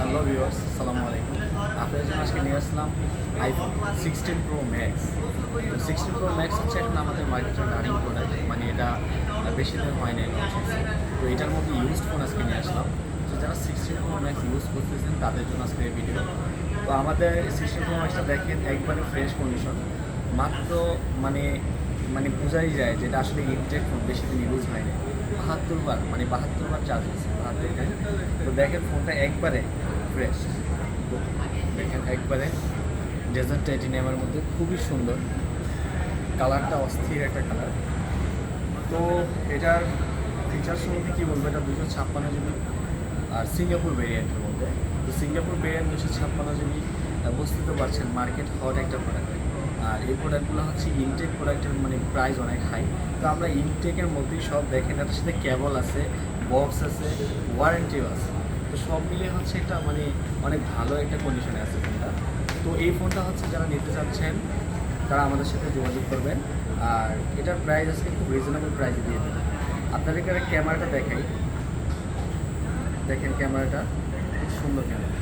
Hello viewers, আসসালামু আলাইকুম। আপনাদের জন্য আজকে নিয়ে আসলাম আইফোন 16 প্রো ম্যাক্স। তো 16 প্রো ম্যাক্স হচ্ছে এখন আমাদের মার্কেটের রানিং প্রোডাক্ট, মানে এটা বেশি দিন হয় নাই লঞ্চ হয়েছে। তো এটার মধ্যে ইউজড ফোন আজকে নিয়ে আসলাম। তো যারা 16 প্রো ম্যাক্স ইউজ করতেছেন তাদের জন্য আজকে এই ভিডিও। তো আমাদের 16 প্রো ম্যাক্সটা দেখেন একবারে ফ্রেশ কন্ডিশন, মাত্র মানে মানে বোঝাই যায় যেটা আসলে ইনটেক ফোন, বেশি দিন ইউজ হয়নি। 72 বার চার্জ হয়েছে, 72 টাইম। তো দেখেন ফোনটা একবারে ফ্রেশ, দেখেন একবারে ডেজার্ট টাইটেনিয়ামের মধ্যে খুবই সুন্দর, কালারটা অস্থির একটা কালার। তো এটার ফিচার্স মধ্যে কী বলবো, এটা 256 জিবি আর সিঙ্গাপুর ভেরিয়েন্টের মধ্যে। তো সিঙ্গাপুর ভেরিয়েন্ট 256 জিবি, বুঝতে তো পারছেন মার্কেট হট একটা প্রোডাক্ট। আর এই প্রোডাক্টগুলো হচ্ছে ইনটেক প্রোডাক্টের, মানে প্রাইস অনেক হাই। তো আমরা ইনটেকের মধ্যেই সব দেখেন, এটার সাথে কেবল আছে, বক্স আছে, ওয়ারেন্টিও আছে। তো সব মিলিয়ে হচ্ছে একটা মানে অনেক ভালো একটা কন্ডিশনে আছে ফোনটা। তো এই ফোনটা হচ্ছে যারা নিতে চাচ্ছেন তারা আমাদের সাথে যোগাযোগ করবেন। আর এটার প্রাইস আজকে খুব রিজনেবল প্রাইসে দিয়ে দেবেন। আপনাদেরকে ক্যামেরাটা দেখাই, দেখেন ক্যামেরাটা খুব সুন্দর ক্যামেরা,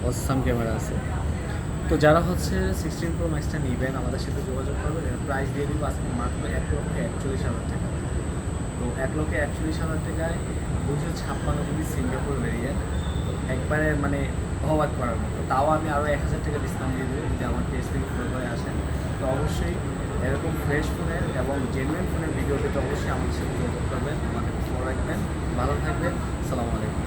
অসাম ক্যামেরা আছে। তো যারা হচ্ছে 16 প্রো ম্যাক্সটা নেবেন আমাদের সাথে যোগাযোগ করবেন। এর প্রাইস দিয়ে দিব আজকে মাত্র 1,41,000 টাকা। তো 1,41,000 টাকায় 256 জিবি সিঙ্গাপুর ভেরিয়েন্ট, একবারে মানে অবাক করার মতো। তাও আমি আরও 1,000 টাকা ডিসকাউন্ট দিয়ে দেবো যদি আমার পেজ থেকে ফলো করে আসেন। তো অবশ্যই এরকম ফ্রেশ ফোনের এবং জেনুইন ফোনের ভিডিও পেতে অবশ্যই আমাদের সাথে যোগাযোগ করবেন, আমাদের ফলো রাখবেন। ভালো থাকবেন, আসসালামু আলাইকুম।